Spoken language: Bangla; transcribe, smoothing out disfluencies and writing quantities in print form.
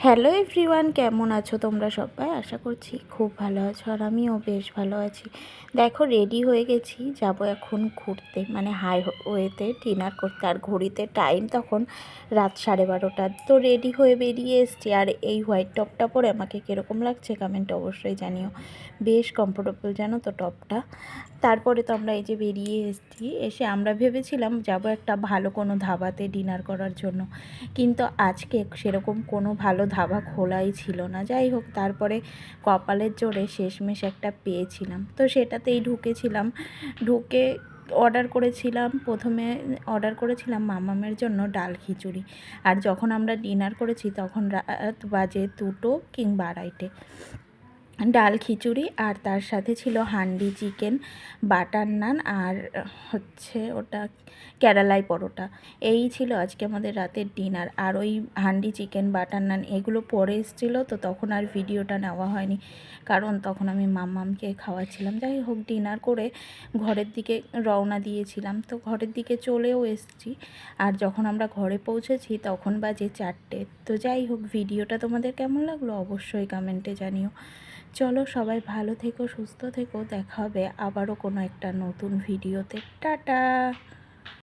হ্যালো এভরিওয়ান, কেমন আছো তোমরা সবাই? আশা করছি খুব ভালো আছো, আর আমিও বেশ ভালো আছি। দেখো, রেডি হয়ে গেছি, যাব এখন ঘুরতে, মানে হাইওয়েতে ডিনার করতে। আর ঘড়িতে টাইম তখন রাত 12:30। তো রেডি হয়ে বেরিয়ে এসছি। আর এই হোয়াইট টপটা পরে আমাকে কীরকম লাগছে কমেন্টে অবশ্যই জানিও। বেশ কমফোর্টেবল জানো তো টপটা। তারপরে তো আমরা এই যে বেরিয়ে এসেছি, এসে আমরা ভেবেছিলাম যাব একটা ভালো কোনো ধাবাতে ডিনার করার জন্য, কিন্তু আজকে সেরকম কোনো ভালো ধাবা খোলাই ছিল না। যাই হোক, তারপরে কপালের জোরে শেষমেশ একটা পেয়েছিলাম, তো সেটাতেই ঢুকেছিলাম। ঢুকে প্রথমে অর্ডার করেছিলাম মামামের জন্য ডাল খিচুড়ি। আর যখন আমরা ডিনার করেছি তখন রাত বাজে 2টো কিংবা 2:30। ডাল খিচুড়ি আর তার সাথে ছিল হান্ডি চিকেন, বাটার নান, আর হচ্ছে ওটা কেরালাই পরোটা। এই ছিল আজকে আমাদের রাতের ডিনার। আর ওই হান্ডি চিকেন, বাটার নান এগুলো পরে এসেছিলো, তো তখন আর ভিডিওটা নেওয়া হয়নি, কারণ তখন আমি মাম্মামকে খাওয়াচ্ছিলাম। যাই হোক, ডিনার করে ঘরের দিকে রওনা দিয়েছিলাম, তো ঘরের দিকে চলেও এসেছি। আর যখন আমরা ঘরে পৌঁছেছি তখন বাজে 4টে। তো যাই হোক, ভিডিওটা তোমাদের কেমন লাগলো অবশ্যই কমেন্টে জানিও। চলো, সবাই ভালো থেকো, সুস্থ থেকো, দেখা হবে আবারও কোনো একটা নতুন ভিডিওতে। টাটা।